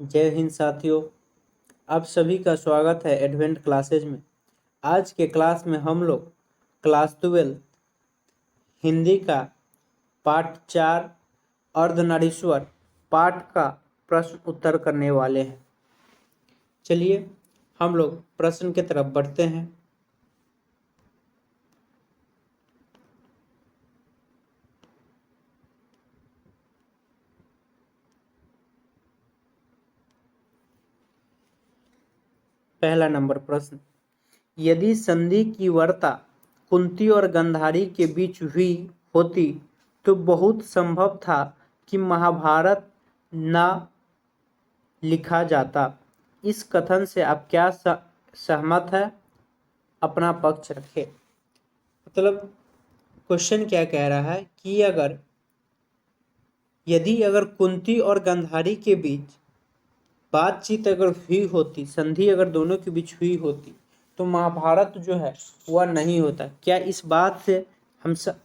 जय हिंद साथियों। आप सभी का स्वागत है एडवेंट क्लासेज में। आज के क्लास में हम लोग क्लास 12 हिंदी का पाठ 4 अर्धनारीश्वर पाठ का प्रश्न उत्तर करने वाले हैं। चलिए हम लोग प्रश्न की तरफ बढ़ते हैं। पहला नंबर प्रश्न, यदि संधि की वार्ता कुंती और गांधारी के बीच हुई होती तो बहुत संभव था कि महाभारत न लिखा जाता। इस कथन से आप क्या सहमत है? अपना पक्ष रखें। मतलब क्वेश्चन क्या कह रहा है कि अगर कुंती और गांधारी के बीच बातचीत अगर हुई होती, संधि अगर दोनों के बीच हुई होती तो महाभारत जो है वह नहीं होता। क्या इस बात से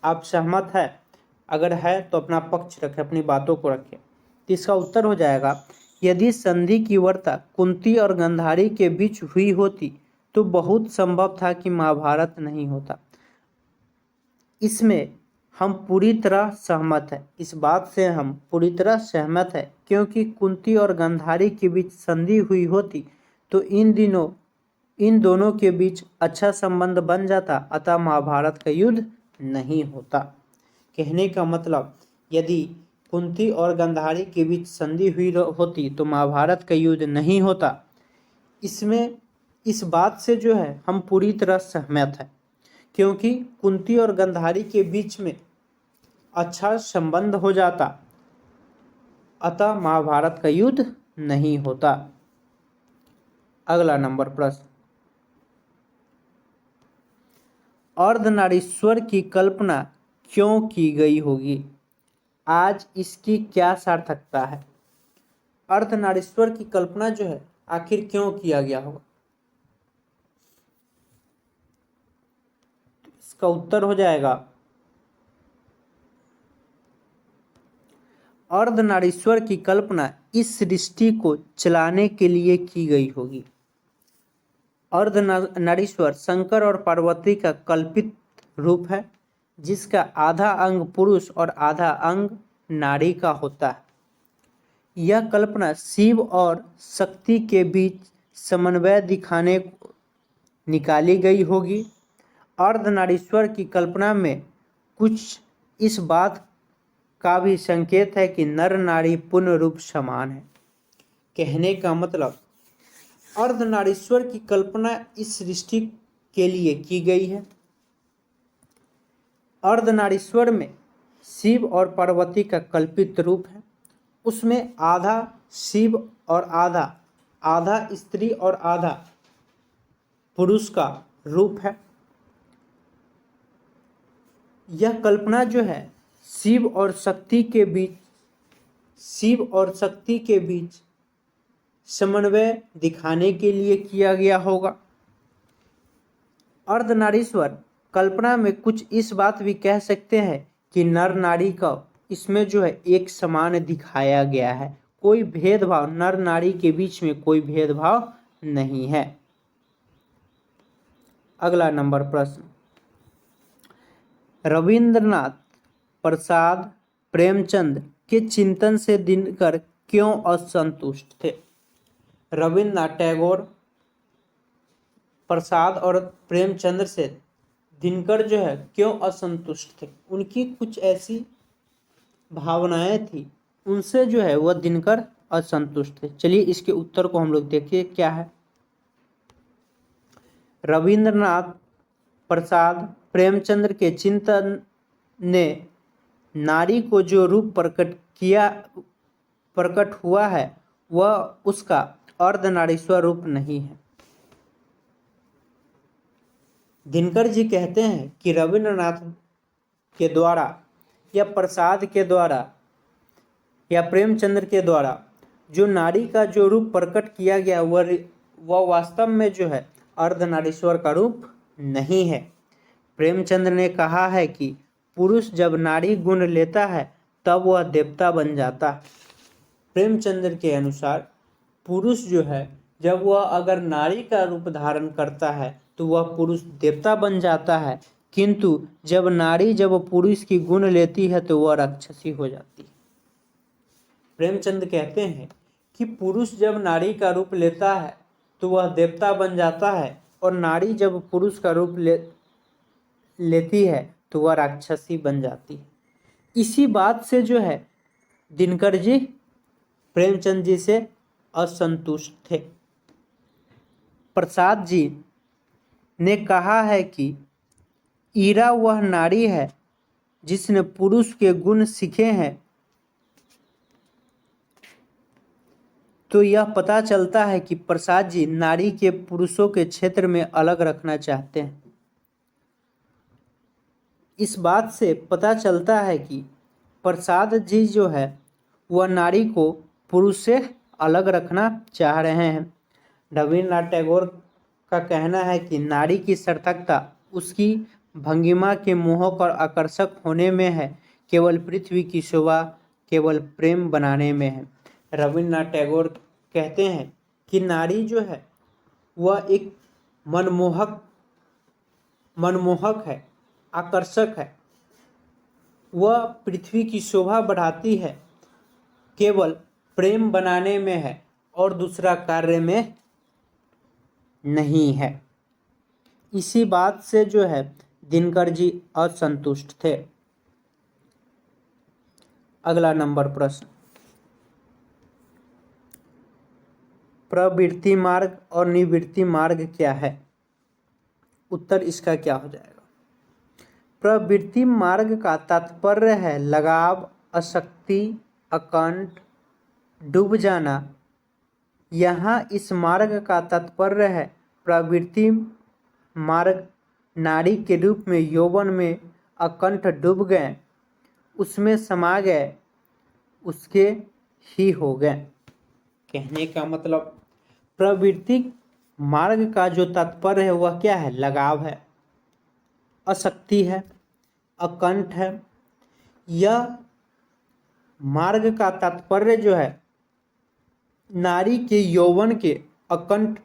आप सहमत है? अगर है तो अपना पक्ष रखें, अपनी बातों को रखें। तो इसका उत्तर हो जाएगा, यदि संधि की वार्ता कुंती और गांधारी के बीच हुई होती तो बहुत संभव था कि महाभारत नहीं होता। इसमें हम पूरी तरह सहमत है, इस बात से हम पूरी तरह सहमत है, क्योंकि कुंती और गांधारी के बीच संधि हुई होती तो इन दोनों के बीच अच्छा संबंध बन जाता, अतः महाभारत का युद्ध नहीं होता। कहने का मतलब, यदि कुंती और गांधारी के बीच संधि हुई होती तो महाभारत का युद्ध नहीं होता। इसमें इस बात से जो है हम पूरी तरह सहमत है, क्योंकि कुंती और गांधारी के बीच में अच्छा संबंध हो जाता, अतः महाभारत का युद्ध नहीं होता। अगला नंबर प्रश्न, अर्धनारीश्वर की कल्पना क्यों की गई होगी? आज इसकी क्या सार्थकता है? अर्धनारीश्वर की कल्पना जो है आखिर क्यों किया गया होगा? इसका उत्तर हो जाएगा, अर्धनारीश्वर की कल्पना इस सृष्टि को चलाने के लिए की गई होगी। अर्धनारीश्वर शंकर और पार्वती का कल्पित रूप है, जिसका आधा अंग पुरुष और आधा अंग नारी का होता है। यह कल्पना शिव और शक्ति के बीच समन्वय दिखाने को निकाली गई होगी। अर्धनारीश्वर की कल्पना में कुछ इस बात का भी संकेत है कि नर नारी पूर्ण रूप समान है। कहने का मतलब, अर्धनारीश्वर की कल्पना इस सृष्टि के लिए की गई है। अर्धनारीश्वर में शिव और पार्वती का कल्पित रूप है, उसमें आधा शिव और आधा स्त्री और आधा पुरुष का रूप है। यह कल्पना जो है शिव और शक्ति के बीच समन्वय दिखाने के लिए किया गया होगा। अर्धनारीश्वर कल्पना में कुछ इस बात भी कह सकते हैं कि नर नारी का इसमें जो है एक समान दिखाया गया है, कोई भेदभाव, नर नारी के बीच में कोई भेदभाव नहीं है। अगला नंबर प्रश्न, रविंद्रनाथ प्रसाद प्रेमचंद के चिंतन से दिनकर क्यों असंतुष्ट थे? रविंद्रनाथ टैगोर, प्रसाद और प्रेमचंद्र से दिनकर जो है क्यों असंतुष्ट थे? उनकी कुछ ऐसी भावनाएं थी, उनसे जो है वह दिनकर असंतुष्ट थे। चलिए इसके उत्तर को हम लोग देखिए क्या है। रविंद्रनाथ प्रसाद प्रेमचंद्र के चिंतन ने नारी को जो रूप प्रकट हुआ है वह उसका अर्धनारीश्वर रूप नहीं है। दिनकर जी कहते हैं कि रविंद्रनाथ के द्वारा या प्रसाद के द्वारा या प्रेमचंद्र के द्वारा जो नारी का जो रूप प्रकट किया गया वह वास्तव में जो है अर्धनारीश्वर का रूप नहीं है। प्रेमचंद्र ने कहा है कि पुरुष जब नारी गुण लेता है तब वह देवता बन जाता है। प्रेमचंद्र के अनुसार पुरुष जो है जब वह अगर नारी का रूप धारण करता है तो वह पुरुष देवता बन जाता है, किंतु जब नारी जब पुरुष की गुण लेती है तो वह राक्षसी हो जाती है। प्रेमचंद कहते हैं कि पुरुष जब नारी का रूप लेता है तो वह देवता बन जाता है, और नारी जब पुरुष का रूप लेती है तो वह राक्षसी बन जाती है। इसी बात से जो है दिनकर जी प्रेमचंद जी से असंतुष्ट थे। प्रसाद जी ने कहा है कि ईरा वह नारी है जिसने पुरुष के गुण सीखे हैं, तो यह पता चलता है कि प्रसाद जी नारी के पुरुषों के क्षेत्र में अलग रखना चाहते हैं। इस बात से पता चलता है कि प्रसाद जी जो है वह नारी को पुरुष से अलग रखना चाह रहे हैं। रविन्द्रनाथ टैगोर का कहना है कि नारी की सार्थकता उसकी भंगिमा के मोहक और आकर्षक होने में है, केवल पृथ्वी की शोभा केवल प्रेम बनाने में है। रविन्द्रनाथ टैगोर कहते हैं कि नारी जो है वह एक मनमोहक है, आकर्षक है, वह पृथ्वी की शोभा बढ़ाती है, केवल प्रेम बनाने में है और दूसरा कार्य में नहीं है। इसी बात से जो है दिनकर जी असंतुष्ट थे। अगला नंबर प्रश्न, प्रवृत्ति मार्ग और निवृत्ति मार्ग क्या है? उत्तर इसका क्या हो जाएगा? प्रवृत्ति मार्ग का तात्पर्य है लगाव, आसक्ति, आकंठ, डूब जाना। यहाँ इस मार्ग का तात्पर्य है प्रवृत्ति मार्ग नारी के रूप में यौवन में अकंठ डूब गए, उसमें समा गए, उसके ही हो गए। कहने का मतलब प्रवृत्ति मार्ग का जो तात्पर्य है वह क्या है? लगाव है, आसक्ति है, अकंठ है। यह मार्ग का तात्पर्य जो है नारी के यौवन के अकंठ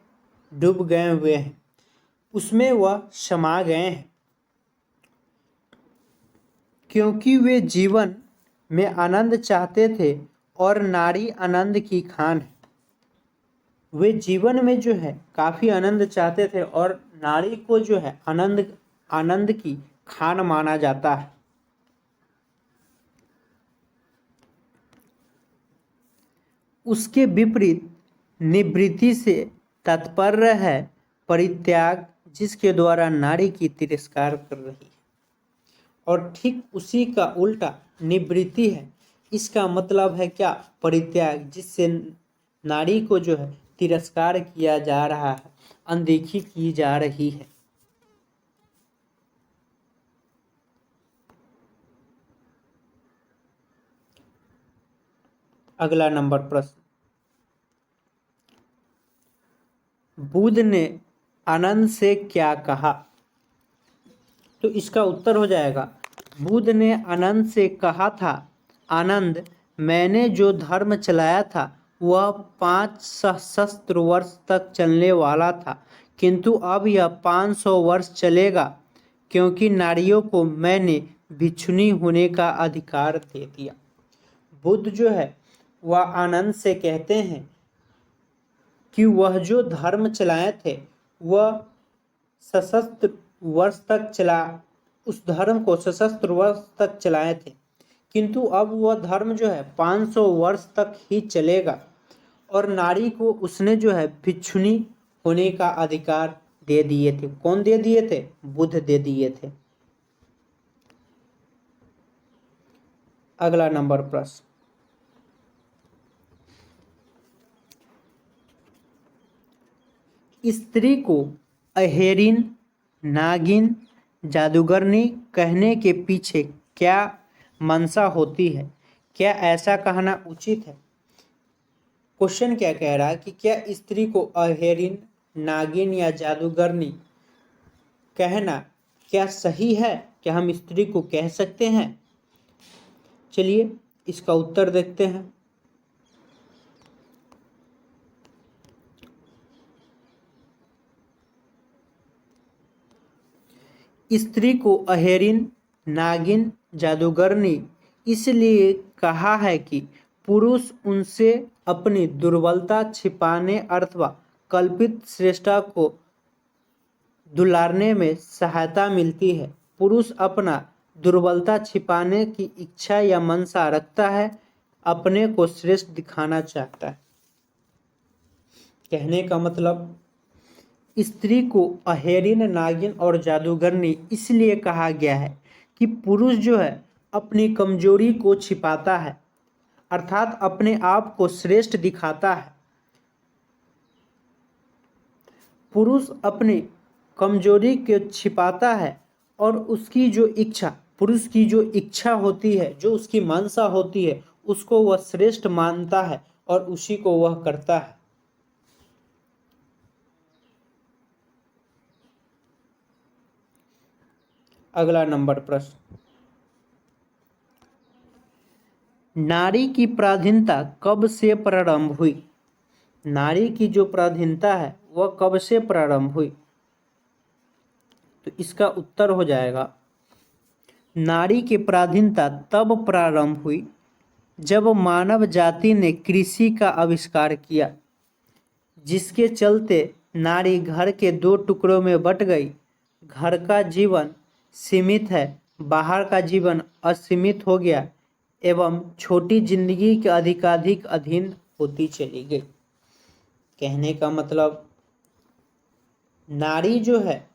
डूब गए हुए हैं, उसमें वह समा गए हैं, क्योंकि वे जीवन में आनंद चाहते थे और नारी आनंद की खान है। वे जीवन में जो है काफ़ी आनंद चाहते थे और नारी को जो है आनंद की खान माना जाता है। उसके विपरीत निवृत्ति से तात्पर्य है परित्याग, जिसके द्वारा नारी की तिरस्कार कर रही है, और ठीक उसी का उल्टा निवृत्ति है। इसका मतलब है क्या? परित्याग, जिससे नारी को जो है तिरस्कार किया जा रहा है, अनदेखी की जा रही है। अगला नंबर प्रश्न, बुद्ध ने आनंद से क्या कहा? तो इसका उत्तर हो जाएगा बुद्ध ने आनंद से कहा था, आनंद, मैंने जो धर्म चलाया था वह 5 सहस्त्र वर्ष तक चलने वाला था, किंतु अब यह 500 वर्ष चलेगा, क्योंकि नारियों को मैंने भिक्षुणी होने का अधिकार दे दिया। बुद्ध जो है वह आनंद से कहते हैं कि वह जो धर्म चलाए थे वह सशस्त्र वर्ष तक चला, उस धर्म को सशस्त्र वर्ष तक चलाए थे, किंतु अब वह धर्म जो है 500 वर्ष तक ही चलेगा, और नारी को उसने जो है भिक्षुणी होने का अधिकार दे दिए थे। कौन दे दिए थे? बुद्ध दे दिए थे। अगला नंबर प्रश्न, स्त्री को अहेरिन, नागिन, जादूगरनी कहने के पीछे क्या मंशा होती है? क्या ऐसा कहना उचित है? क्वेश्चन क्या कह रहा है कि क्या स्त्री को अहेरिन, नागिन या जादूगरनी कहना क्या सही है? क्या हम स्त्री को कह सकते हैं? चलिए इसका उत्तर देखते हैं। स्त्री को अहेरिन, नागिन, जादूगरनी इसलिए कहा है कि पुरुष उनसे अपनी दुर्बलता छिपाने अथवा कल्पित श्रेष्ठता को दुलारने में सहायता मिलती है। पुरुष अपना दुर्बलता छिपाने की इच्छा या मनसा रखता है, अपने को श्रेष्ठ दिखाना चाहता है। कहने का मतलब स्त्री को अहेरिन, नागिन और जादूगरनी इसलिए कहा गया है कि पुरुष जो है अपनी कमजोरी को छिपाता है, अर्थात अपने आप को श्रेष्ठ दिखाता है। पुरुष अपनी कमजोरी को छिपाता है और उसकी जो इच्छा, पुरुष की जो इच्छा होती है, जो उसकी मनसा होती है, उसको वह श्रेष्ठ मानता है और उसी को वह करता है। अगला नंबर प्रश्न, नारी की पराधीनता कब से प्रारंभ हुई? नारी की जो पराधीनता है वह कब से प्रारंभ हुई? तो इसका उत्तर हो जाएगा, नारी की पराधीनता तब प्रारंभ हुई जब मानव जाति ने कृषि का आविष्कार किया, जिसके चलते नारी घर के दो टुकड़ों में बट गई। घर का जीवन सीमित है, बाहर का जीवन असीमित हो गया एवं छोटी जिंदगी के अधिकाधिक अधीन होती चली गई। कहने का मतलब नारी जो है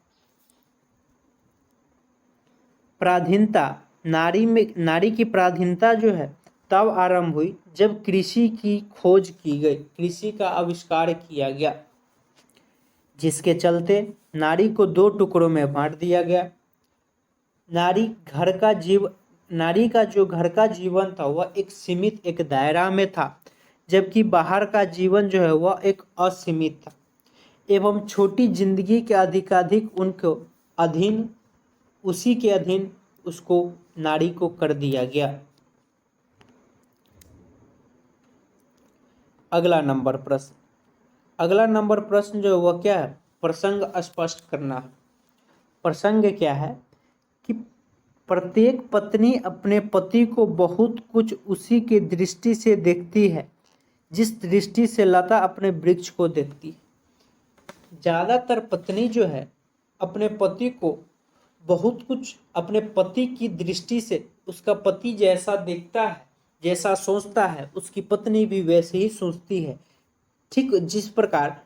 पराधीनता, नारी की पराधीनता जो है तब आरंभ हुई जब कृषि की खोज की गई, कृषि का आविष्कार किया गया, जिसके चलते नारी को दो टुकड़ों में बांट दिया गया। नारी का जो घर का जीवन था वह एक सीमित एक दायरा में था, जबकि बाहर का जीवन जो है वह एक असीमित था एवं छोटी जिंदगी के अधिकाधिक उनको अधीन, उसी के अधीन उसको नारी को कर दिया गया। अगला नंबर प्रश्न जो है वह क्या है? प्रसंग स्पष्ट करना है। प्रसंग क्या है कि प्रत्येक पत्नी अपने पति को बहुत कुछ उसी की दृष्टि से देखती है, जिस दृष्टि से लता अपने वृक्ष को देखती है। ज्यादातर पत्नी जो है अपने पति को बहुत कुछ अपने पति की दृष्टि से, उसका पति जैसा देखता है, जैसा सोचता है, उसकी पत्नी भी वैसे ही सोचती है। ठीक जिस प्रकार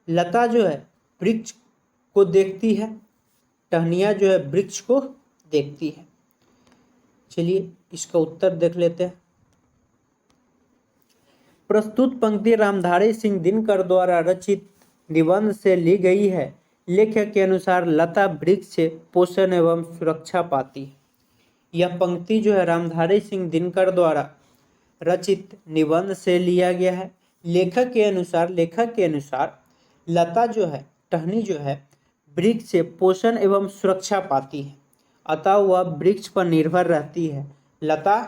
लता जो है वृक्ष को देखती है, टहनियाँ जो है वृक्ष को देखती है। चलिए इसका उत्तर देख लेते हैं। प्रस्तुत पंक्ति रामधारी सिंह दिनकर द्वारा रचित निबंध से ली गई है। लेखक के अनुसार लता वृक्ष से पोषण एवं सुरक्षा पाती है। यह पंक्ति जो है रामधारी सिंह दिनकर द्वारा रचित निबंध से लिया गया है। लेखक के अनुसार लता जो है, टहनी जो है वृक्ष से पोषण एवं सुरक्षा पाती है, अतः वह वृक्ष पर निर्भर रहती है। लता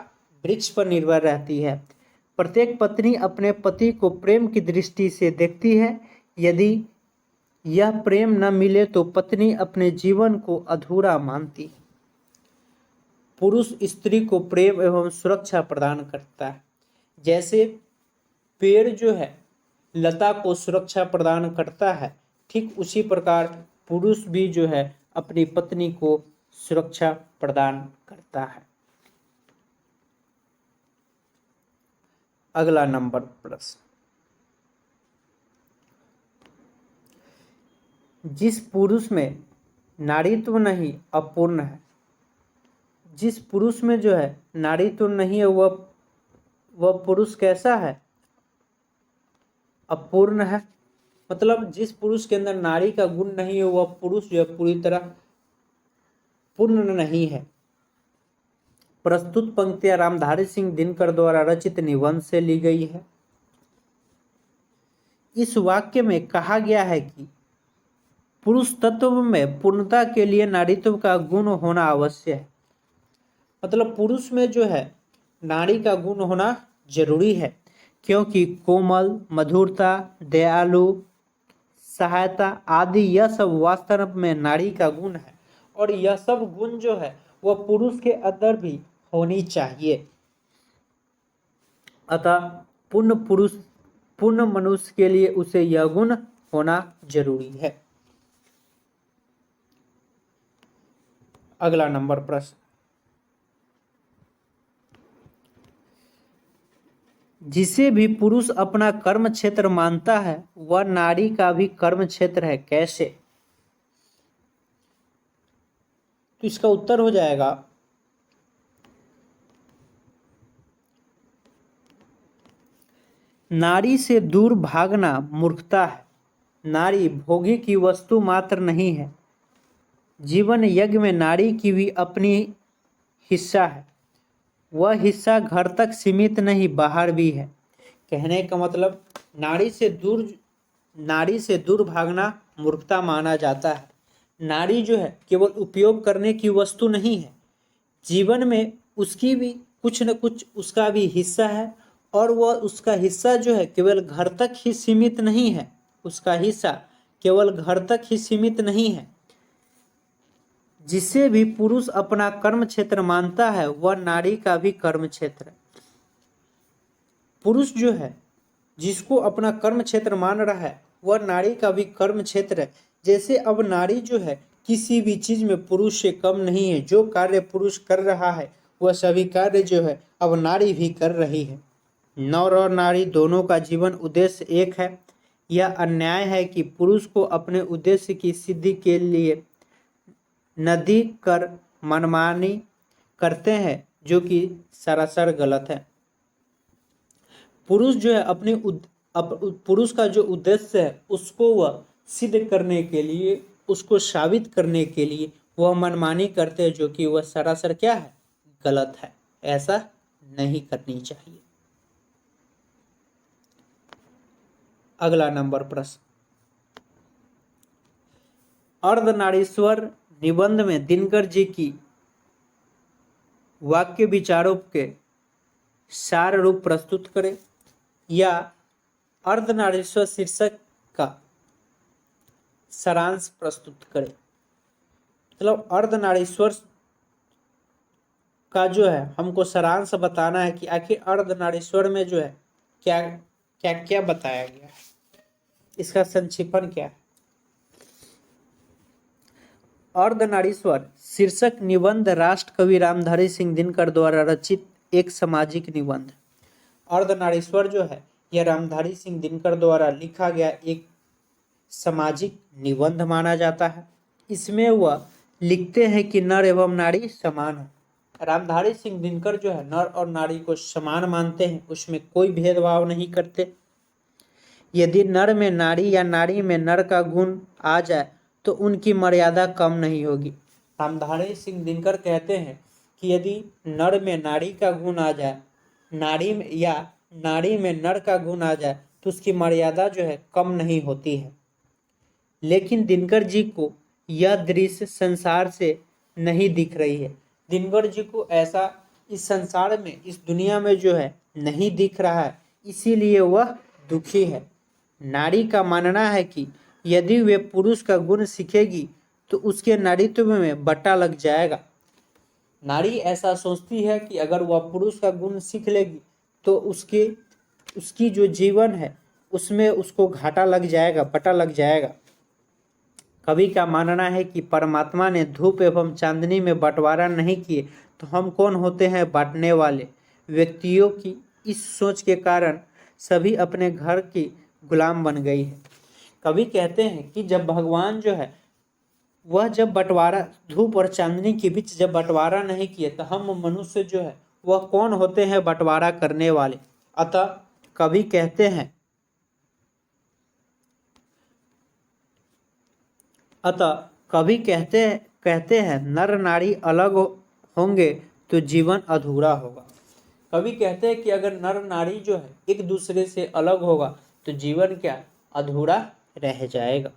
वृक्ष पर निर्भर रहती है। प्रत्येक पत्नी अपने पति को प्रेम की दृष्टि से देखती है। यदि यह प्रेम न मिले तो पत्नी अपने जीवन को अधूरा मानती है। पुरुष स्त्री को प्रेम एवं सुरक्षा प्रदान करता है। जैसे पेड़ जो है लता को सुरक्षा प्रदान करता है, ठीक उसी प्रकार पुरुष भी जो है अपनी पत्नी को सुरक्षा प्रदान करता है। अगला नंबर प्रश्न, जिस पुरुष में नारीत्व नहीं अपूर्ण है, जिस पुरुष में जो है नारीत्व नहीं है वह पुरुष कैसा है? अपूर्ण है। मतलब जिस पुरुष के अंदर नारी का गुण नहीं है वह पुरुष जो है पूरी तरह पूर्ण नहीं है। प्रस्तुत पंक्तियां रामधारी सिंह दिनकर द्वारा रचित निबंध से ली गई है। इस वाक्य में कहा गया है कि पुरुष तत्व में पूर्णता के लिए नारीत्व का गुण होना आवश्यक है। मतलब पुरुष में जो है नारी का गुण होना जरूरी है, क्योंकि कोमल, मधुरता, दयालु, सहायता आदि यह सब वास्तव में नारी का गुण है और यह सब गुण जो है वह पुरुष के अंदर भी होनी चाहिए। अतः पूर्ण मनुष्य के लिए उसे यह गुण होना जरूरी है। अगला नंबर प्रश्न, जिसे भी पुरुष अपना कर्म क्षेत्र मानता है वह नारी का भी कर्म क्षेत्र है, कैसे? तो इसका उत्तर हो जाएगा नारी से दूर भागना मूर्खता है। नारी भोगी की वस्तु मात्र नहीं है, जीवन यज्ञ में नारी की भी अपनी हिस्सा है। वह हिस्सा घर तक सीमित नहीं, बाहर भी है। कहने का मतलब नारी से दूर भागना मूर्खता माना जाता है। नारी जो है केवल उपयोग करने की वस्तु नहीं है, जीवन में उसकी भी कुछ न कुछ उसका भी हिस्सा है, और वह उसका हिस्सा जो है केवल घर तक ही सीमित नहीं है। उसका हिस्सा केवल घर तक ही सीमित नहीं है। जिसे भी पुरुष अपना कर्म क्षेत्र मानता है वह नारी का भी कर्म क्षेत्र है। पुरुष जो है जिसको अपना कर्म क्षेत्र मान रहा है वह नारी का भी कर्म क्षेत्र है। जैसे अब नारी जो है किसी भी चीज में पुरुष से कम नहीं है। जो कार्य पुरुष कर रहा है वह सभी कार्य जो है अब नारी भी कर रही है। नर और नारी दोनों का जीवन उद्देश्य एक है। यह अन्याय है कि पुरुष को अपने उद्देश्य की सिद्धि के लिए नदी कर मनमानी करते हैं, जो कि सरासर गलत है। पुरुष जो है पुरुष का जो उद्देश्य है उसको वह सिद्ध करने के लिए, उसको साबित करने के लिए वह मनमानी करते हैं, जो कि वह सरासर क्या है, गलत है। ऐसा नहीं करनी चाहिए। अगला नंबर प्रश्न, अर्धनारीश्वर निबंध में दिनकर जी की वाक्य विचारों के सार रूप प्रस्तुत करें, या अर्धनारीश्वर शीर्षक का सारांश प्रस्तुत करें। मतलब अर्धनारीश्वर का जो है हमको सारांश बताना है कि आखिर अर्धनारीश्वर में जो है क्या क्या क्या बताया गया है, इसका संक्षेपण क्या है। अर्धनारीश्वर शीर्षक निबंध राष्ट्र कवि रामधारी सिंह दिनकर द्वारा रचित एक सामाजिक निबंध। अर्धनारीश्वर जो है यह रामधारी सिंह दिनकर द्वारा लिखा गया एक सामाजिक निबंध माना जाता है। इसमें वह लिखते हैं कि नर एवं नारी समान है। रामधारी सिंह दिनकर जो है नर और नारी को समान मानते हैं, उसमें कोई भेदभाव नहीं करते। यदि नर में नारी या नारी में नर का गुण आ जाए तो उनकी मर्यादा कम नहीं होगी। रामधारी सिंह दिनकर कहते हैं कि यदि नर में नारी का गुण आ जाए, नारी में नर का गुण आ जाए तो उसकी मर्यादा जो है कम नहीं होती है। लेकिन दिनकर जी को यह दृश्य संसार से नहीं दिख रही है। दिनकर जी को ऐसा इस संसार में, इस दुनिया में जो है नहीं दिख रहा है, इसीलिए वह दुखी है। नारी का मानना है कि यदि वे पुरुष का गुण सीखेगी तो उसके नारीत्व में बट्टा लग जाएगा। नारी ऐसा सोचती है कि अगर वह पुरुष का गुण सीख लेगी तो उसकी जो जीवन है उसमें उसको घाटा लग जाएगा, बट्टा लग जाएगा। कवि का मानना है कि परमात्मा ने धूप एवं चांदनी में बंटवारा नहीं किए तो हम कौन होते हैं बांटने वाले। व्यक्तियों की इस सोच के कारण सभी अपने घर की गुलाम बन गई है। कवि कहते हैं कि जब भगवान जो है वह जब बंटवारा, धूप और चांदनी के बीच जब बंटवारा नहीं किए तो हम मनुष्य जो है वह कौन होते हैं बंटवारा करने वाले। अतः कवि कहते हैं नर नारी अलग होंगे तो जीवन अधूरा होगा। कवि कहते हैं कि अगर नर नारी जो है एक दूसरे से अलग होगा तो जीवन क्या, अधूरा रह जाएगा।